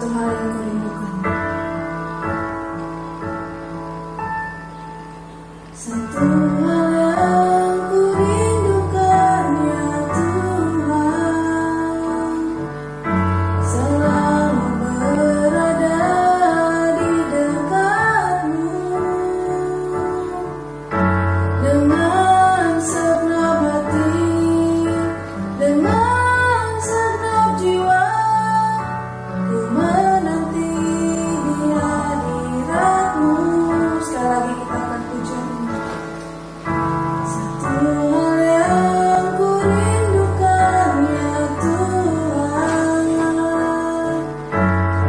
satu hal yang kurindukan. Satu hal yang kurindukan ya Tuhan, selalu berada di dekatmu dengan segenap hati, dengan segenap jiwa. Ku menanti di hadiratmu. Sekali lagi kita akan pujian ini. Satu hal yang kurindukan ya Tuhan,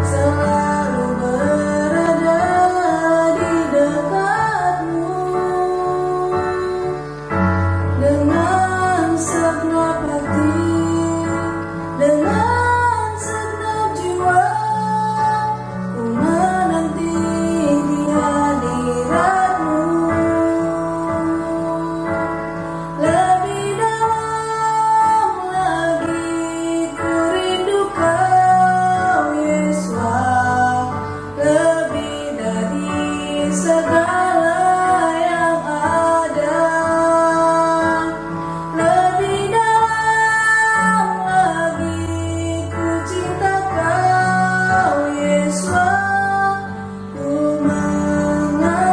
selalu berada di dekatmu dengan segenap hati, dengan segenap jiwa. Ku menanti di hadiratmu. Lebih dalam lagi ku rindu Kau Yesus, lebih dari segala yang ada. Lebih dalam lagi ku cinta Kau Yesus, ku mengasihimu.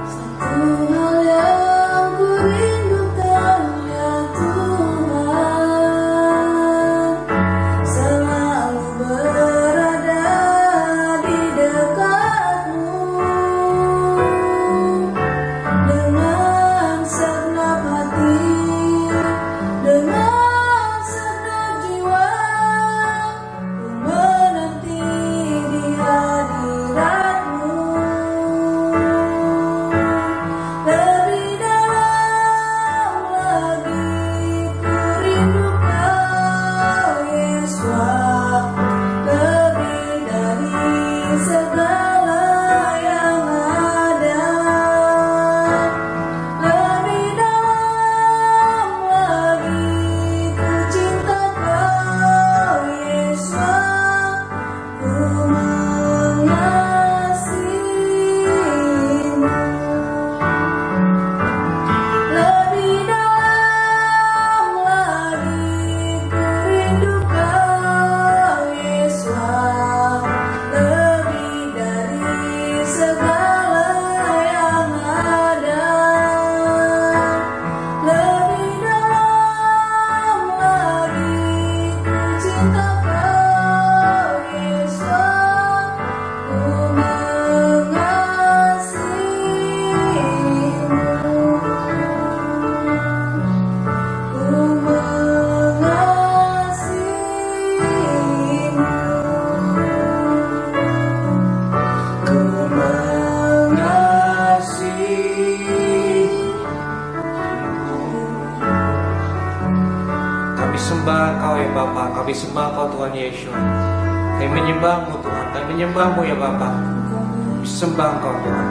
Satu hal yang kurindukan ya Tuhan, selalu berada di dekatmu dengan segenap hati, dengan segenap jiwa. Ku menanti di hadiratmu. Lebih dalam lagi ku rindu Kau Yesus, lebih dari segala yang ada. Lebih dalam lagi ku cinta Kau Yesus, ku mengasihimu. Lebih dalam lagi ku rindu Kau Yesus, lebih dari segala yang ada. Lebih dalam lagi ku cinta Kau Yesus, ku mengasihimu. Ku mengasihimu. Ku mengasihimu. Kami sembah Engkau ya Bapa, kami sembah Engkau Tuhan Yesus. Kami menyembah-Mu Tuhan, kami menyembah-Mu ya Bapa. Kami sembah Engkau Tuhan.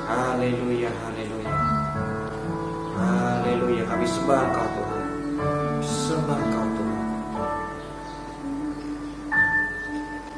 Haleluya, haleluya. Haleluya, kami sembah Engkau Tuhan. Sembah Engkau Tuhan.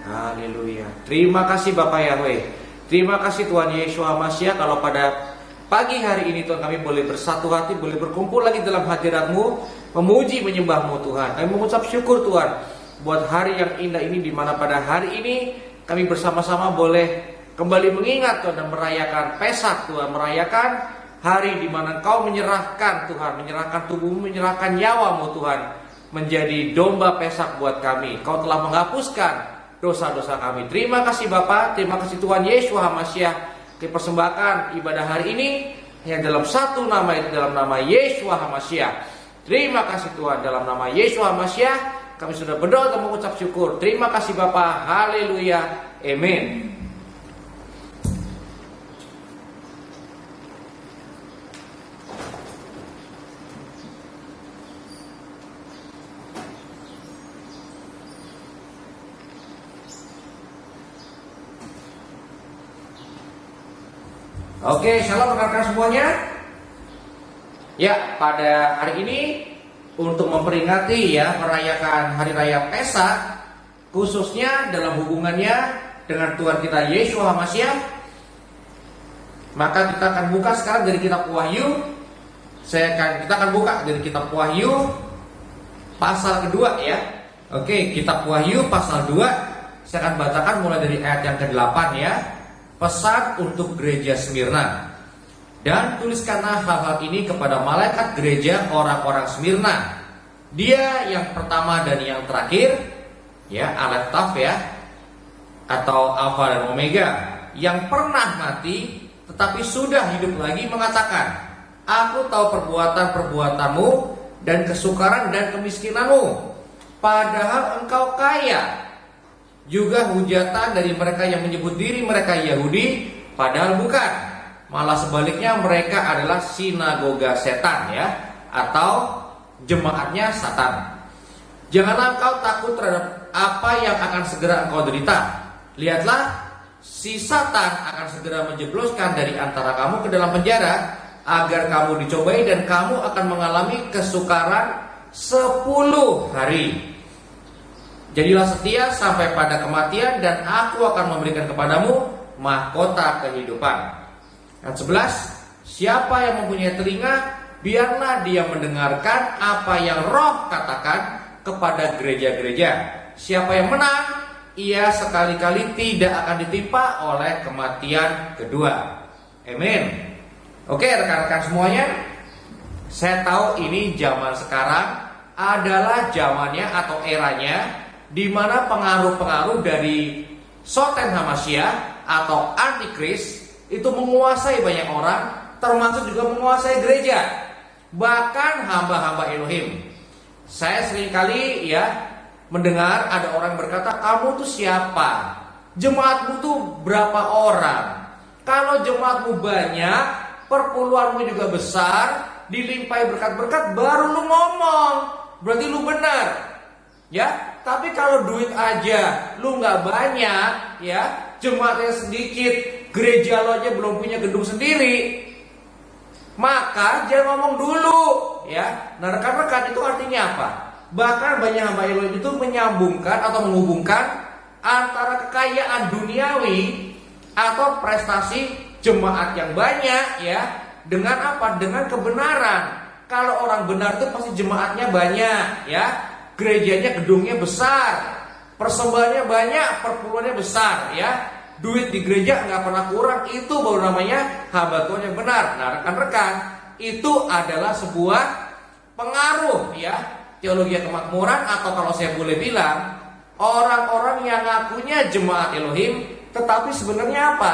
Haleluya. Terima kasih Bapak Yahweh. Terima kasih Tuhan Yesus Hamasiah, kalau pada pagi hari ini Tuhan kami boleh bersatu hati, boleh berkumpul lagi dalam hadirat-Mu, memuji menyembah-Mu Tuhan. Kami mengucap syukur Tuhan buat hari yang indah ini, di mana pada hari ini kami bersama-sama boleh kembali mengingat Tuhan dan merayakan Pesak Tuhan, merayakan hari di mana Engkau menyerahkan Tuhan, menyerahkan tubuh-Mu, menyerahkan nyawa-Mu Tuhan, menjadi domba Pesak buat kami. Kau telah menghapuskan dosa-dosa kami. Terima kasih Bapa, terima kasih Tuhan Yesus Hamasiah. Kita persembahkan ibadah hari ini hanya dalam satu nama, itu dalam nama Yesus Hamasiah. Terima kasih Tuhan, dalam nama Yesus Hamasiah kami sudah berdoa dan mengucap syukur. Terima kasih Bapa. Haleluya. Amin. Oke, shalom rekan-rekan semuanya. Ya, pada hari ini untuk memperingati ya merayakan hari raya Pesak, khususnya dalam hubungannya dengan Tuhan kita Yesus HaMashiach, maka kita akan buka sekarang dari kitab Wahyu. Kita akan buka dari kitab Wahyu pasal kedua ya. Oke, kitab Wahyu pasal 2. Saya akan bacakan mulai dari ayat yang ke-8 ya. Pesan untuk gereja Smyrna. Dan tuliskanlah hal-hal ini kepada malaikat gereja orang-orang Smyrna. Dia yang pertama dan yang terakhir, ya, Alef Taf ya, atau Alfa dan Omega, yang pernah mati tetapi sudah hidup lagi, mengatakan, aku tahu perbuatan-perbuatanmu dan kesukaran dan kemiskinanmu, padahal engkau kaya. Juga hujatan dari mereka yang menyebut diri mereka Yahudi, padahal bukan. Malah sebaliknya mereka adalah sinagoga setan ya, atau jemaatnya Satan. Janganlah engkau takut terhadap apa yang akan segera engkau derita. Lihatlah, si Satan akan segera menjebloskan dari antara kamu ke dalam penjara, agar kamu dicobai dan kamu akan mengalami kesukaran 10 hari. Jadilah setia sampai pada kematian, dan aku akan memberikan kepadamu mahkota kehidupan. Ayat 11, siapa yang mempunyai telinga, biarlah dia mendengarkan apa yang Roh katakan kepada gereja-gereja. Siapa yang menang, ia sekali-kali tidak akan ditimpa oleh kematian kedua. Amin. Oke rekan-rekan semuanya, saya tahu ini zaman sekarang adalah zamannya atau eranya di mana pengaruh-pengaruh dari Soten HaMashiach atau Antikris itu menguasai banyak orang, termasuk juga menguasai gereja, bahkan hamba-hamba Elohim. Saya seringkali ya mendengar ada orang berkata, kamu tuh siapa? Jemaatmu tuh berapa orang? Kalau jemaatmu banyak, perpuluhanmu juga besar, dilimpahi berkat-berkat, baru lu ngomong, berarti lu benar. Ya, tapi kalau duit aja lu nggak banyak, ya, jemaatnya sedikit, gereja lo aja belum punya gedung sendiri, maka jangan ngomong dulu, ya. Nah, rekan-rekan, itu artinya apa? Bahkan banyak hamba Elohim itu menyambungkan atau menghubungkan antara kekayaan duniawi atau prestasi jemaat yang banyak, ya, dengan apa? Dengan kebenaran. Kalau orang benar itu pasti jemaatnya banyak, ya. Gerejanya, gedungnya besar, persembahannya banyak, perpuluhannya besar, ya. Duit di gereja nggak pernah kurang, itu baru namanya hamba Tuhan yang benar. Nah rekan-rekan, itu adalah sebuah pengaruh ya, teologi kemakmuran, atau kalau saya boleh bilang, orang-orang yang ngakunya jemaat Elohim, tetapi sebenarnya apa?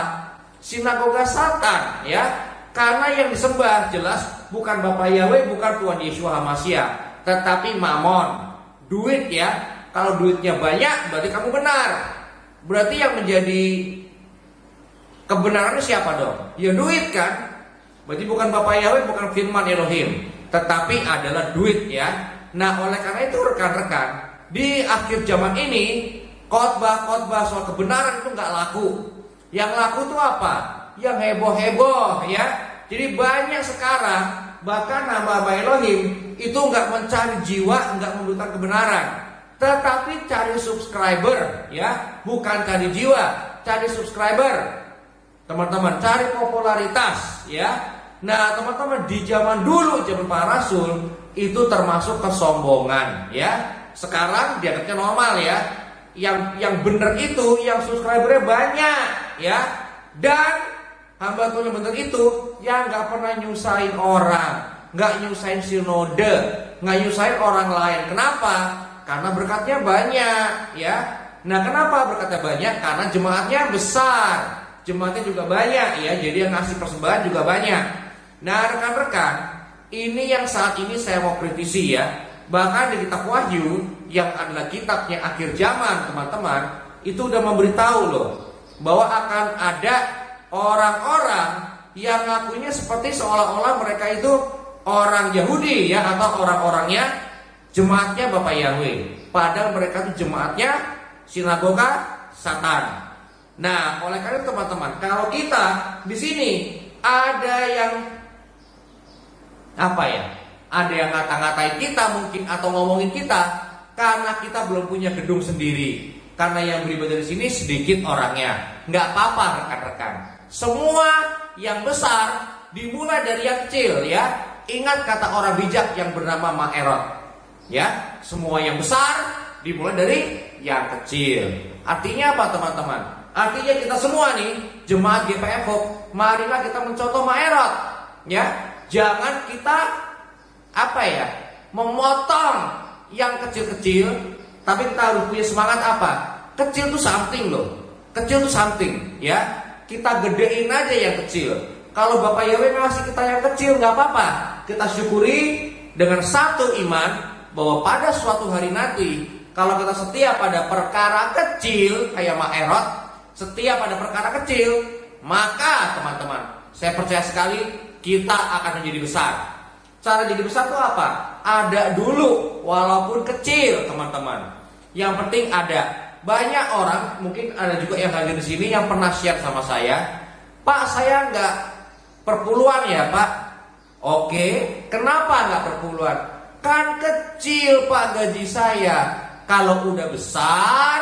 Sinagoga Satan ya. Karena yang disembah jelas bukan Bapa Yahweh, bukan Tuhan Yesus HaMashiach, tetapi Mamon. Duit ya, kalau duitnya banyak berarti kamu benar. Berarti yang menjadi kebenarannya siapa dong? Ya duit kan. Berarti bukan Bapa Yahweh, bukan firman Elohim, tetapi adalah duit ya. Nah oleh karena itu rekan-rekan, di akhir zaman ini khotbah-khotbah soal kebenaran itu nggak laku. Yang laku itu apa? Yang heboh-heboh ya. Jadi banyak sekarang, bahkan hamba-hamba Elohim itu nggak mencari jiwa, nggak memberitakan kebenaran, tetapi cari subscriber ya, bukan cari jiwa, cari subscriber. Teman-teman, cari popularitas ya. Nah teman-teman, di zaman dulu, zaman para rasul, itu termasuk kesombongan ya. Sekarang dianggapnya normal ya. Yang benar itu yang subscribernya banyak ya. Dan hamba Tuhan yang benar itu yang nggak pernah nyusahin orang, nggak nyusahin sinode, nggak nyusahin orang lain. Kenapa? Karena berkatnya banyak ya. Nah kenapa berkatnya banyak? Karena jemaatnya besar, jemaatnya juga banyak ya. Jadi yang ngasih persembahan juga banyak. Nah rekan-rekan, ini yang saat ini saya mau kritisi ya. Bahkan di kitab Wahyu yang adalah kitabnya akhir zaman, teman-teman, itu udah memberitahu loh bahwa akan ada orang-orang yang ngakunya seperti seolah-olah mereka itu orang Yahudi ya, atau orang-orangnya jemaatnya Bapa Yahweh, padahal mereka itu jemaatnya sinagoga Satan. Nah, oleh karena itu teman-teman, kalau kita di sini ada yang apa ya? Ada yang ngata-ngatain kita mungkin atau ngomongin kita karena kita belum punya gedung sendiri. Karena yang beribadah di sini sedikit orangnya. Nggak apa-apa rekan-rekan. Semua yang besar dimulai dari yang kecil ya. Ingat kata orang bijak yang bernama Ma'erot. Ya, semua yang besar dimulai dari yang kecil. Artinya apa teman-teman? Artinya kita semua nih jemaat GPF Hope, marilah kita mencontoh Ma'erot. Ya, jangan kita memotong yang kecil-kecil, tapi kita harus punya semangat apa? Kecil tuh something loh. Kecil tuh something, ya. Kita gedein aja yang kecil. Kalau Bapak Yahweh ngasih kita yang kecil nggak apa-apa. Kita syukuri dengan satu iman bahwa pada suatu hari nanti, kalau kita setia pada perkara kecil kayak Ma'erot, setia pada perkara kecil, maka teman-teman, saya percaya sekali kita akan menjadi besar. Cara jadi besar itu apa? Ada dulu, walaupun kecil, teman-teman. Yang penting ada. Banyak orang, mungkin ada juga yang hadir di sini yang pernah share sama saya, Pak, saya nggak perpuluhan ya, Pak. Oke, kenapa nggak perpuluhan? Kan kecil, Pak, gaji saya. Kalau udah besar,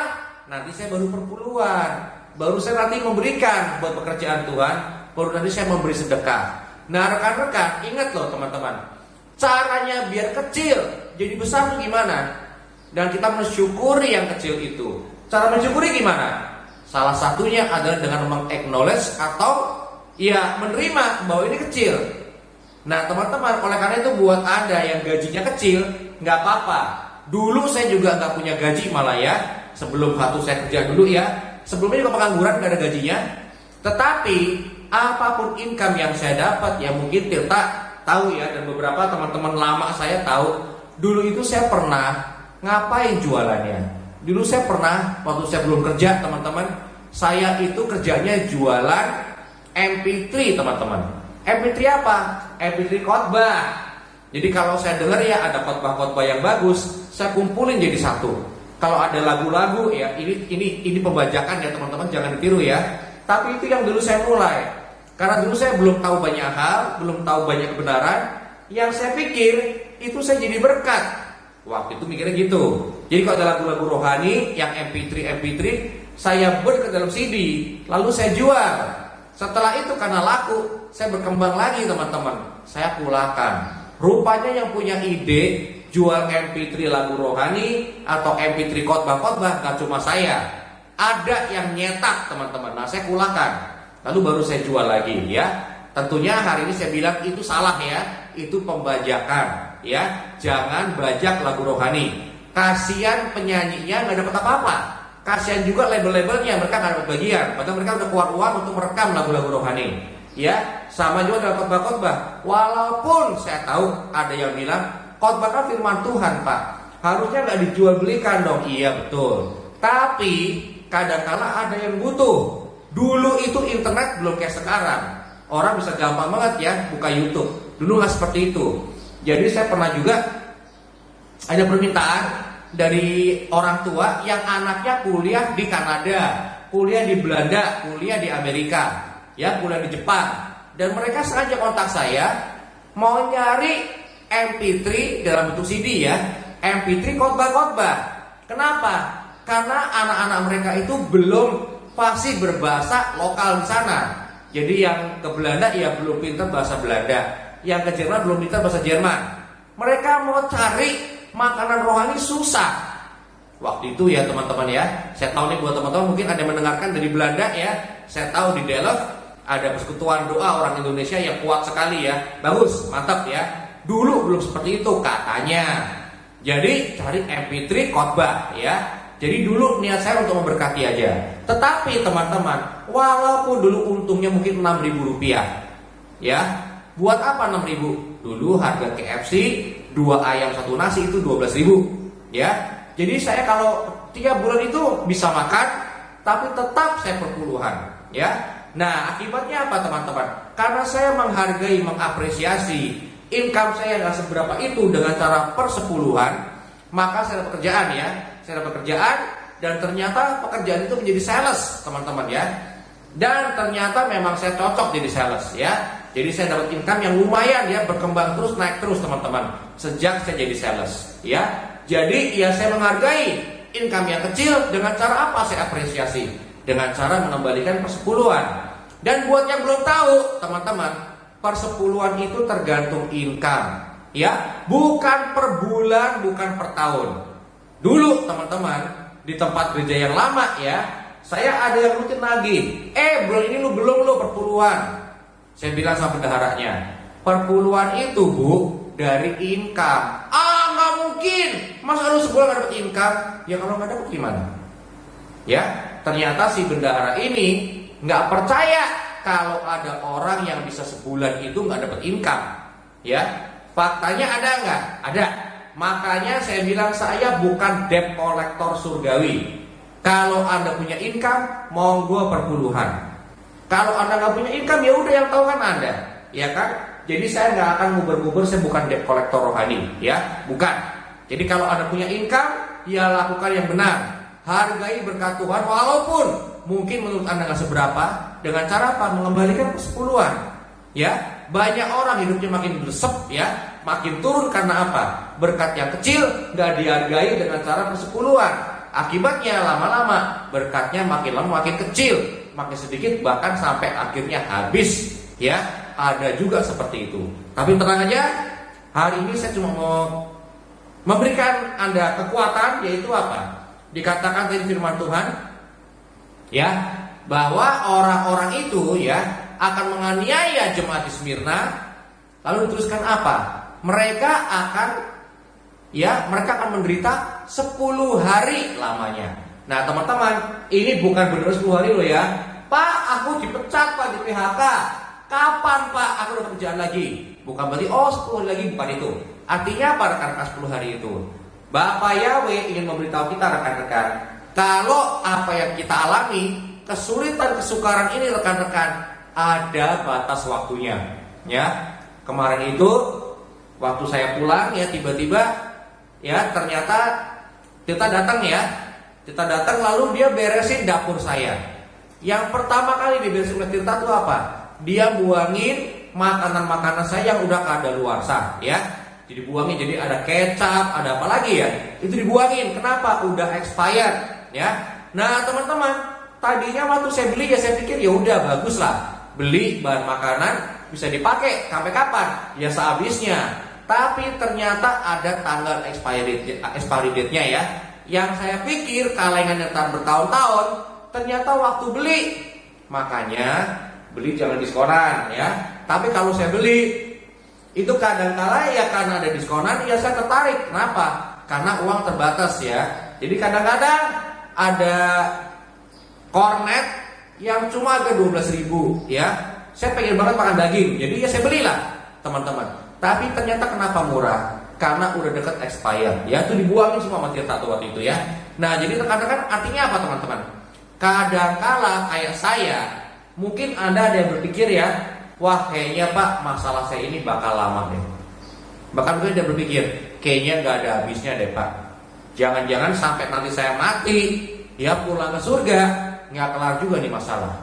nanti saya baru perpuluhan. Baru saya nanti memberikan buat pekerjaan Tuhan. Baru nanti saya memberi sedekah. Nah rekan-rekan, ingat loh teman-teman, caranya biar kecil jadi besar itu gimana? Dan kita mensyukuri yang kecil itu. Cara mensyukuri gimana? Salah satunya adalah dengan meng-acknowledge atau ya menerima bahwa ini kecil. Nah teman-teman, oleh karena itu buat Anda yang gajinya kecil, nggak apa-apa. Dulu saya juga nggak punya gaji malah ya. Sebelum saya kerja dulu ya. Sebelumnya juga pengangguran nggak ada gajinya. Tetapi apapun income yang saya dapat, ya mungkin Tirta tahu ya, dan beberapa teman-teman lama saya tahu, dulu itu saya pernah ngapain jualannya. Dulu saya pernah, waktu saya belum kerja teman-teman, saya itu kerjanya jualan MP3 teman-teman. MP3 apa? MP3 khotbah. Jadi kalau saya dengar ya ada khotbah-khotbah yang bagus, saya kumpulin jadi satu. Kalau ada lagu-lagu ya, ini pembajakan ya teman-teman, jangan ditiru ya. Tapi itu yang dulu saya mulai. Karena dulu saya belum tahu banyak hal, belum tahu banyak kebenaran. Yang saya pikir itu saya jadi berkat. Waktu itu mikirnya gitu. Jadi kalau ada lagu-lagu rohani yang MP3 saya buat ke dalam CD, lalu saya jual. Setelah itu karena laku, saya berkembang lagi teman-teman. Saya pulakan. Rupanya yang punya ide jual MP3 lagu rohani atau MP3 khotbah-khotbah gak cuma saya. Ada yang nyetak teman-teman. Nah saya pulakan. Lalu baru saya jual lagi ya. Tentunya hari ini saya bilang itu salah ya. Itu pembajakan ya. Jangan bajak lagu rohani. Kasihan penyanyinya gak dapat apa-apa. Kasihan juga label-labelnya, mereka gak dapat bagian. Padahal mereka udah keluar uang untuk merekam lagu-lagu rohani. Ya, sama juga dalam khotbah-khotbah. Walaupun saya tahu ada yang bilang khotbah kan firman Tuhan, Pak. Harusnya gak dijual belikan dong. Iya betul. Tapi kadang-kala ada yang butuh. Dulu itu internet belum kayak sekarang. Orang bisa gampang banget ya buka YouTube. Dulu nggak seperti itu. Jadi saya pernah juga ada permintaan dari orang tua yang anaknya kuliah di Kanada, kuliah di Belanda, kuliah di Amerika, ya kuliah di Jepang. Dan mereka sengaja kontak saya mau nyari MP3 dalam bentuk CD ya, MP3 khotbah-khotbah. Kenapa? Karena anak-anak mereka itu belum fasih berbahasa lokal di sana. Jadi yang ke Belanda ya belum pintar bahasa Belanda, yang ke Jerman belum pintar bahasa Jerman. Mereka mau cari makanan rohani susah. Waktu itu ya teman-teman ya, saya tahu nih buat teman-teman mungkin ada yang mendengarkan dari Belanda ya. Saya tahu di Delft ada persekutuan doa orang Indonesia yang kuat sekali ya. Bagus, mantap ya. Dulu belum seperti itu katanya. Jadi cari MP3 khotbah ya. Jadi dulu niat saya untuk memberkati aja. Tetapi teman-teman, walaupun dulu untungnya mungkin 6.000 rupiah, ya, buat apa 6.000? Dulu harga KFC 2 ayam 1 nasi itu 12.000, ya. Jadi saya kalau 3 bulan itu bisa makan, tapi tetap saya perpuluhan, ya. Nah akibatnya apa teman-teman? Karena saya menghargai, mengapresiasi income saya nggak seberapa itu dengan cara persepuluhan, maka saya dapat pekerjaan ya. Saya dapat pekerjaan dan ternyata pekerjaan itu menjadi sales teman-teman ya. Dan ternyata memang saya cocok jadi sales ya. Jadi saya dapat income yang lumayan ya, berkembang terus, naik terus teman-teman. Sejak saya jadi sales ya. Jadi ya saya menghargai income yang kecil dengan cara apa saya apresiasi? Dengan cara mengembalikan persepuluhan. Dan buat yang belum tahu teman-teman, persepuluhan itu tergantung income ya, bukan per bulan, bukan per tahun. Dulu teman-teman di tempat gereja yang lama ya, saya ada yang rutin nagih. Bulan ini lu belum perpuluhan. Saya bilang sama bendaharanya, perpuluhan itu bu dari income. Nggak mungkin. Masa lu sebulan nggak dapat income? Ya kalau nggak dapat gimana? Ya, ternyata si bendahara ini nggak percaya kalau ada orang yang bisa sebulan itu nggak dapat income. Ya, faktanya ada nggak? Ada. Makanya saya bilang saya bukan debt collector surgawi. Kalau Anda punya income, monggo perpuluhan. Kalau Anda nggak punya income, ya udah yang tahu kan Anda, ya kan? Jadi saya nggak akan nguber-nguber, saya bukan debt collector rohani, ya, bukan. Jadi kalau Anda punya income, ya lakukan yang benar. Hargai berkat Tuhan, walaupun mungkin menurut Anda nggak seberapa, dengan cara apa? Mengembalikan persepuluhan, ya. Banyak orang hidupnya makin bersep, ya, makin turun karena apa? Berkat yang kecil nggak dihargai dengan cara persepuluhan. Akibatnya lama-lama berkatnya makin lama makin kecil, makin sedikit, bahkan sampai akhirnya habis. Ya, ada juga seperti itu. Tapi tenang aja, hari ini saya cuma mau memberikan Anda kekuatan, yaitu apa? Dikatakan dari firman Tuhan, ya, bahwa orang-orang itu ya akan menganiaya jemaat di Smyrna. Lalu dituliskan apa? Mereka akan menderita 10 hari lamanya. Nah teman-teman, ini bukan benar 10 hari loh ya. Pak, aku dipecat Pak, di PHK. Kapan Pak aku dapat kerjaan lagi? Bukan berarti 10 hari lagi, bukan itu. Artinya apa rekan-rekan 10 hari itu? Bapak Yahweh ingin memberitahu kita rekan-rekan, kalau apa yang kita alami, kesulitan, kesukaran ini rekan-rekan, ada batas waktunya. Ya, kemarin itu waktu saya pulang ya, tiba-tiba ya ternyata kita datang lalu dia beresin dapur saya. Yang pertama kali diberesin oleh Tirta itu apa? Dia buangin makanan-makanan saya yang udah kadaluarsa ya. Jadi buangin, jadi ada kecap, ada apa lagi ya? Itu dibuangin. Kenapa? Udah expired ya. Nah teman-teman, tadinya waktu saya beli ya saya pikir ya udah bagus lah, beli bahan makanan bisa dipakai sampai kapan? Ya sehabisnya. Tapi ternyata ada tanggal expiry date-nya ya. Yang saya pikir kalengan yang bertahun-tahun, ternyata waktu beli. Makanya beli jangan diskonan ya. Tapi kalau saya beli itu kadang-kala ya karena ada diskonan ya saya tertarik. Kenapa? Karena uang terbatas ya. Jadi kadang-kadang ada kornet yang cuma harga 12.000 ya. Saya pengen banget makan daging, jadi ya saya belilah teman-teman. Tapi ternyata kenapa murah? Karena udah deket expired ya, itu dibuangin semua sama Tirta waktu itu ya. Nah jadi rekan-rekan, artinya apa teman-teman? Kadang-kala kayak saya, mungkin Anda ada yang berpikir ya, wah kayaknya Pak masalah saya ini bakal lama deh. Bahkan mungkin ada berpikir, kayaknya nggak ada habisnya deh Pak. Jangan-jangan sampai nanti saya mati, ya pulang ke surga, nggak kelar juga nih masalah.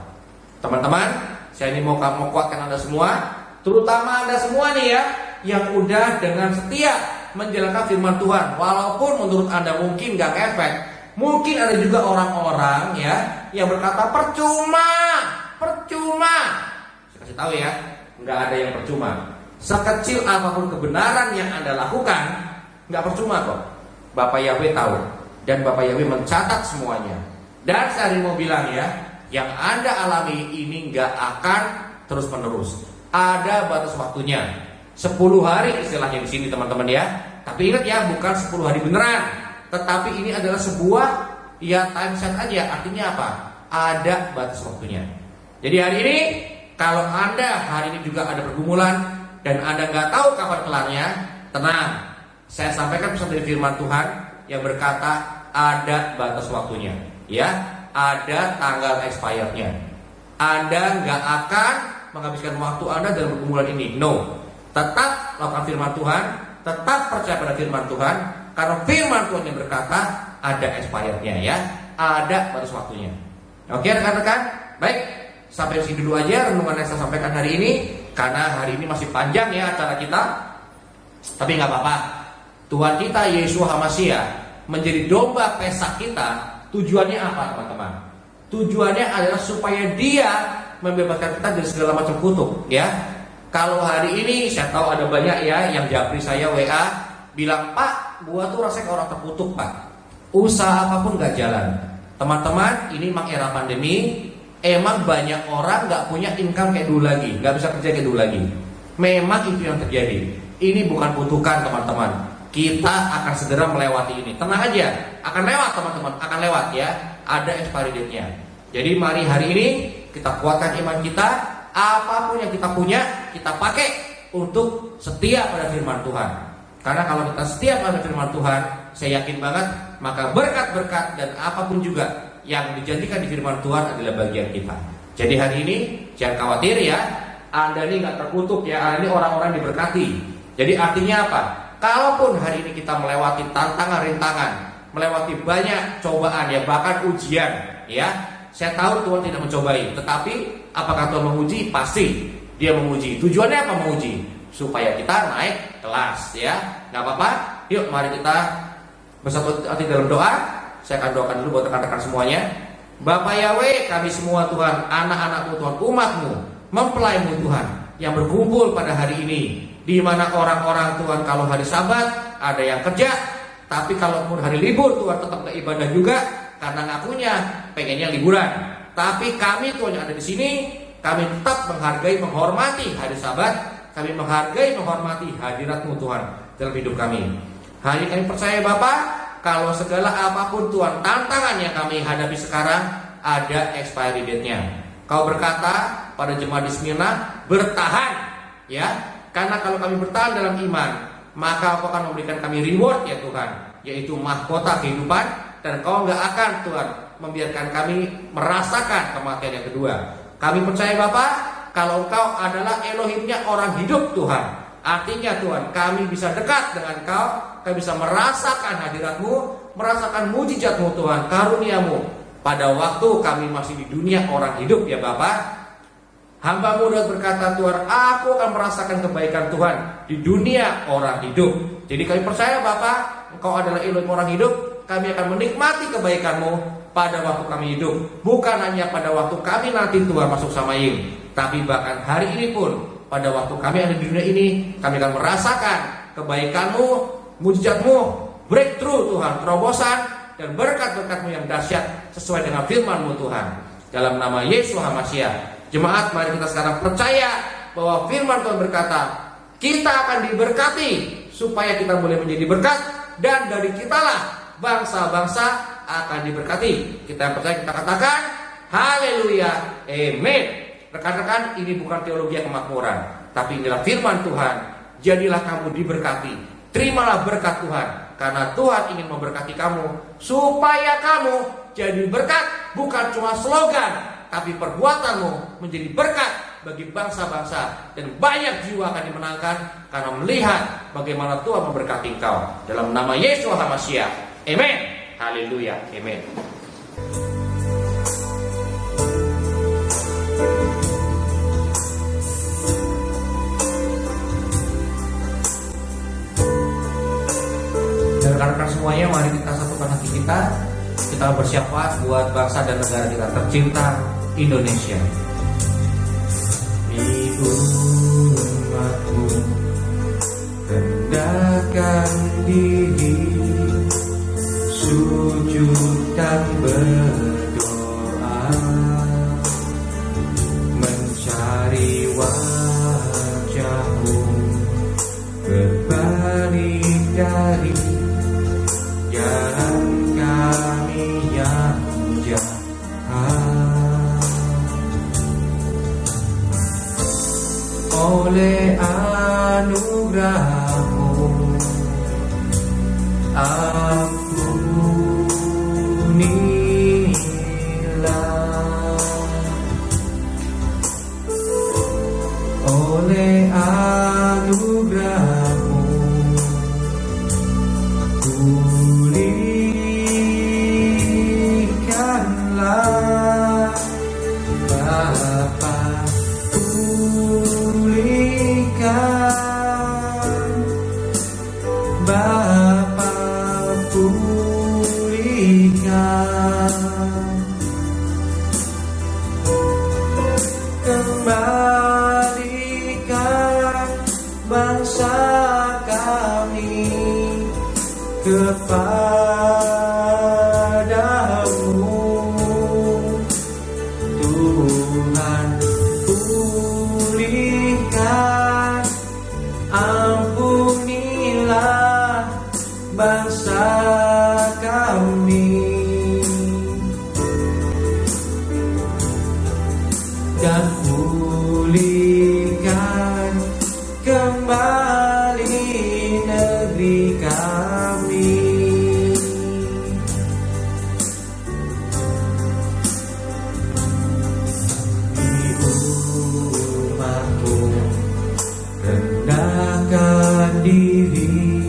Teman-teman, saya ini mau kuatkan Anda semua, terutama Anda semua nih ya, yang udah dengan setia menjalankan firman Tuhan. Walaupun menurut Anda mungkin nggak efek, mungkin ada juga orang-orang ya yang berkata percuma. Saya kasih tahu ya, nggak ada yang percuma. Sekecil apapun kebenaran yang Anda lakukan, nggak percuma kok. Bapak Yahweh tahu dan Bapak Yahweh mencatat semuanya. Dan saya mau bilang ya, yang Anda alami ini nggak akan terus-menerus. Ada batas waktunya. 10 hari istilahnya di sini teman-teman ya. Tapi ingat ya, bukan 10 hari beneran. Tetapi ini adalah sebuah ya time set aja. Artinya apa? Ada batas waktunya. Jadi hari ini kalau Anda hari ini juga ada pergumulan dan Anda nggak tahu kapan kelarnya, tenang. Saya sampaikan pesan dari firman Tuhan yang berkata ada batas waktunya. Ya, ada tanggal expirednya. Anda nggak akan menghabiskan waktu Anda dalam pergumulan ini. No. Tetap lakukan firman Tuhan, tetap percaya pada firman Tuhan, karena firman Tuhan yang berkata ada expirednya ya, ada batas waktunya. Oke rekan-rekan, baik. Sampai sini dulu aja renungan yang saya sampaikan hari ini, karena hari ini masih panjang ya acara kita. Tapi nggak apa-apa. Tuhan kita Yesus HaMashiach menjadi domba pesak kita. Tujuannya apa teman-teman? Tujuannya adalah supaya Dia membebaskan kita dari segala macam kutuk ya. Kalau hari ini saya tahu ada banyak ya yang japri saya WA bilang, "Pak, gua tuh rasanya kayak orang terkutuk, Pak. Usaha apapun gak jalan." Teman-teman, ini memang era pandemi. Emang banyak orang gak punya income kayak dulu lagi, gak bisa kerja kayak dulu lagi. Memang itu yang terjadi. Ini bukan kutukan teman-teman. Kita akan segera melewati ini. Tenang aja, akan lewat teman-teman, akan lewat ya. Ada expiry date-nya. Jadi mari hari ini kita kuatkan iman kita. Apapun yang kita punya, kita pakai untuk setia pada firman Tuhan. Karena kalau kita setia pada firman Tuhan, saya yakin banget maka berkat-berkat dan apapun juga yang dijanjikan di firman Tuhan adalah bagian kita. Jadi hari ini jangan khawatir ya, Anda ini gak terkutuk ya, Anda ini orang-orang diberkati. Jadi artinya apa? Kalaupun hari ini kita melewati tantangan-rintangan, melewati banyak cobaan ya, bahkan ujian ya, saya tahu Tuhan tidak mencobai, tetapi apakah Tuhan menguji? Pasti Dia menguji. Tujuannya apa menguji? Supaya kita naik kelas ya. Gak apa-apa. Yuk mari kita bersatu hati dalam doa. Saya akan doakan dulu buat rekan-rekan semuanya. Bapak Yahweh, kami semua Tuhan, anak-anakmu Tuhan, umatmu, mempelaimu Tuhan, yang berkumpul pada hari ini, di mana orang-orang Tuhan kalau hari Sabat ada yang kerja, tapi kalaupun hari libur Tuhan tetap beribadah juga, karena ngakunya pengennya liburan. Tapi kami Tuhan yang ada di sini, kami tetap menghargai, menghormati hari Sabat. Kami menghargai, menghormati hadirat-Mu Tuhan dalam hidup kami. Hari ini kami percaya Bapak, kalau segala apapun Tuhan, tantangan yang kami hadapi sekarang ada expiry date-nya. Kau berkata pada jemaat di Smyrna, bertahan ya. Karena kalau kami bertahan dalam iman, maka Kau akan memberikan kami reward ya Tuhan, yaitu mahkota kehidupan. Dan Kau nggak akan Tuhan membiarkan kami merasakan kematian yang kedua. Kami percaya Bapak, kalau Engkau adalah Elohimnya orang hidup Tuhan, artinya Tuhan, kami bisa dekat dengan Kau, kami bisa merasakan hadirat-Mu, merasakan mujizat-Mu Tuhan, karunia-Mu pada waktu kami masih di dunia orang hidup ya Bapak. Hamba-Mu Daud berkata, Tuhan, aku akan merasakan kebaikan Tuhan di dunia orang hidup. Jadi kami percaya Bapak, Engkau adalah Elohim orang hidup. Kami akan menikmati kebaikan-Mu pada waktu kami hidup. Bukan hanya pada waktu kami nanti Tuhan masuk Samayim, tapi bahkan hari ini pun, pada waktu kami ada di dunia ini, kami akan merasakan kebaikan-Mu, mujizat-Mu, breakthrough Tuhan, terobosan dan berkat-berkat-Mu yang dahsyat sesuai dengan firman-Mu Tuhan. Dalam nama Yesus HaMashiach, jemaat, mari kita sekarang percaya bahwa firman Tuhan berkata, kita akan diberkati supaya kita boleh menjadi berkat, dan dari kitalah bangsa-bangsa akan diberkati. Kita percaya, kita katakan haleluya, amin. Rekan-rekan, ini bukan teologi kemakmuran, tapi inilah firman Tuhan. Jadilah kamu diberkati, terimalah berkat Tuhan, karena Tuhan ingin memberkati kamu supaya kamu jadi berkat. Bukan cuma slogan, tapi perbuatanmu menjadi berkat bagi bangsa-bangsa, dan banyak jiwa akan dimenangkan karena melihat bagaimana Tuhan memberkati engkau. Dalam nama Yesus HaMashiach, amin. Haleluya, amin. Dan rekan-rekan semuanya, mari kita satukan hati kita. Kita bersiap buat bangsa dan negara kita tercinta, Indonesia. Di umatmu rendahkan diri, sujud dan berdoa, mencari wajah-Mu, berbalik dari jalan kami yang jahat. Oleh anugerah-Mu ampunilah. Oleh anugerah-Mu pulihkanlah Bapa. Bapa pulihkan kembalikan bangsa kami kepadamu Tuhan, pulihkan, ampunilah bangsa kami dan pulihkan kembali negeri kami. Ini umatmu rendahkan diri,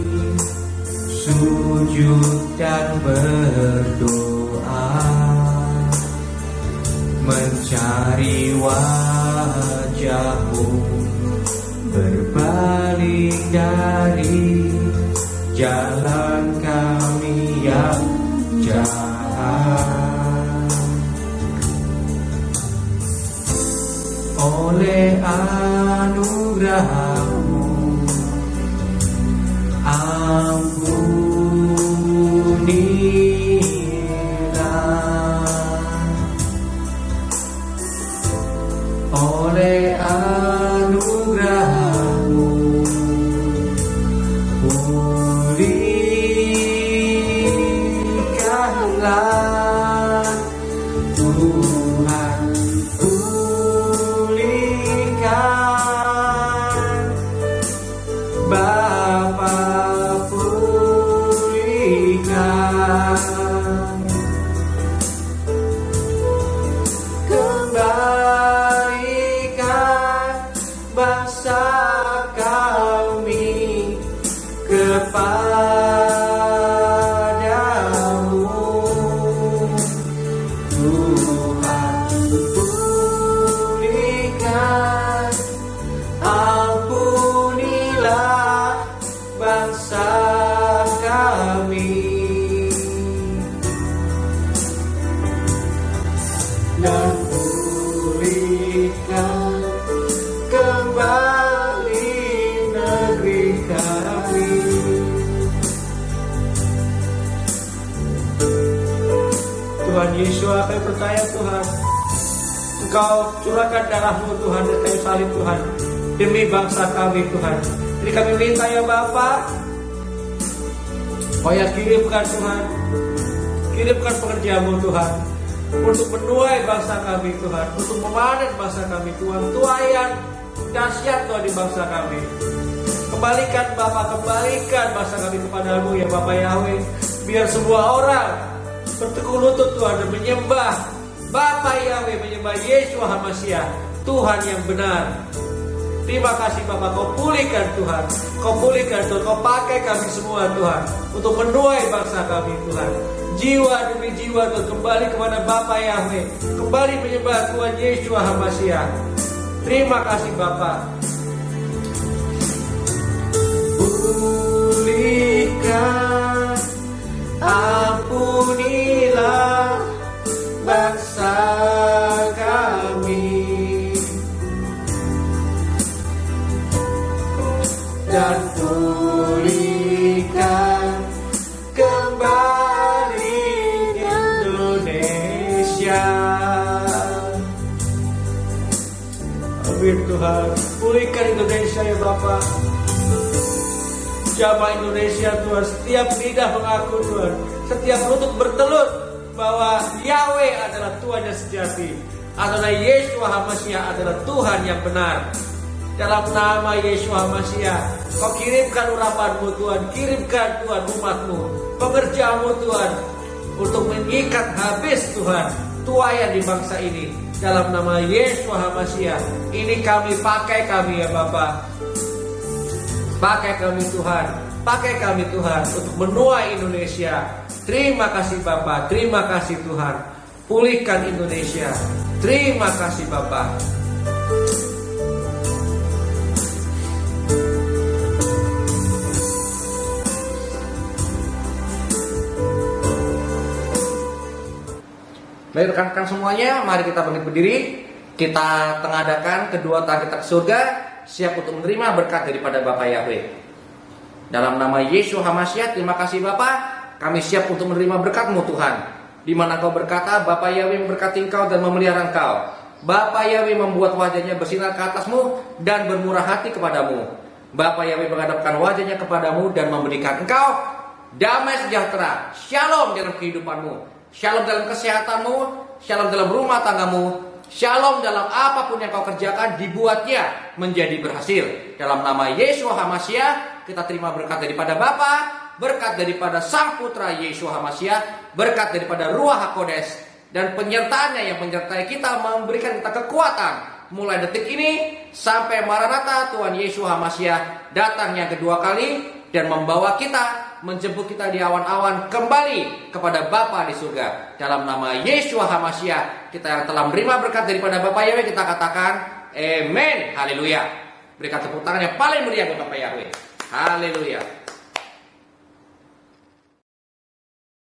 sujud dan berdoa, mencari wajahmu, berbalik dari jalan kami yang jahat. Oleh anugerah-Mu ampunilah, oleh anugerah-Mu pulihkanlah Tuhan, pulihkan Bapa, pulihkan kembalikan bangsa kami kepadamu Tuhan, pulihkan, ampunilah bangsa kami dan pulihkan kembali negeri kami. Tuhan Yesus, kami percaya Tuhan, Engkau curahkan darah-Mu Tuhan di kayu salib Tuhan demi bangsa kami Tuhan. Jadi kami minta ya Bapa, Kau yang kirimkan Tuhan, kirimkan pekerjaan-Mu Tuhan untuk menuai bangsa kami Tuhan, untuk memanen bangsa kami Tuhan, tuaian dahsyat Tuhan di bangsa kami. Kembalikan Bapa, kembalikan bangsa kami kepadamu ya Bapa Yahweh, biar semua orang bertekuk lutut Tuhan dan menyembah Bapa Yahweh, menyembah Yeshua HaMashiach, Tuhan yang benar. Terima kasih Bapa, Kau pulihkan Tuhan, Kau pulihkan Tuhan, Kau pakai kami semua Tuhan untuk menuai bangsa kami Tuhan. Jiwa demi jiwa Tuhan kembali kepada Bapa Yahweh, kembali menyembah Tuhan Yeshua HaMashiach. Terima kasih Bapa. Pulihkan, ampunilah bangsa kami dan pulihkan kembali Indonesia. Amin Tuhan, pulihkan Indonesia ya Bapa. Jamaah Indonesia Tuhan, setiap lidah mengaku Tuhan, setiap lutut bertelut bahwa Yahweh adalah Tuhan yang sejati, adalah Yeshua HaMashiach adalah Tuhan yang benar. Dalam nama Yeshua HaMashiach, Kau kirimkan urapan-Mu Tuhan, kirimkan Tuhan umat-Mu, pekerjaan-Mu Tuhan, untuk mengikat habis Tuhan tuaian di bangsa ini. Dalam nama Yeshua HaMashiach, ini kami pakai kami ya Bapa. Pakai kami Tuhan, pakai kami Tuhan untuk menuai Indonesia. Terima kasih Bapa, terima kasih Tuhan. Pulihkan Indonesia. Terima kasih Bapa. Baik rekan-rekan semuanya, mari kita bangkit berdiri. Kita tengadakan kedua tangan kita ke surga, siap untuk menerima berkat daripada Bapa Yahweh. Dalam nama Yesus HaMashiach, terima kasih Bapa, kami siap untuk menerima berkat-Mu Tuhan. Di mana Kau berkata, Bapa Yahweh memberkati Engkau dan memelihara Engkau. Bapa Yahweh membuat wajahnya bersinar ke atasmu dan bermurah hati kepadamu. Bapa Yahweh menghadapkan wajahnya kepadamu dan memberikan engkau damai sejahtera. Shalom dalam kehidupanmu. Shalom dalam kesehatanmu, shalom dalam rumah tanggamu, shalom dalam apapun yang kau kerjakan, dibuatnya menjadi berhasil. Dalam nama Yesus HaMashiach, kita terima berkat daripada Bapa, berkat daripada Sang Putra Yesus HaMashiach, berkat daripada Ruach HaKodes, dan penyertaannya yang menyertai kita, memberikan kita kekuatan. Mulai detik ini sampai Maranatha Tuhan Yesus HaMashiach datang yang kedua kali dan membawa kita, menjemput kita di awan-awan kembali kepada Bapa di surga. Dalam nama Yesus HaMashiach, kita yang telah menerima berkat daripada Bapa Yahweh, kita katakan amin. Haleluya. Berikan tepuk tangan yang paling meriah buat Bapa Yahweh. Haleluya.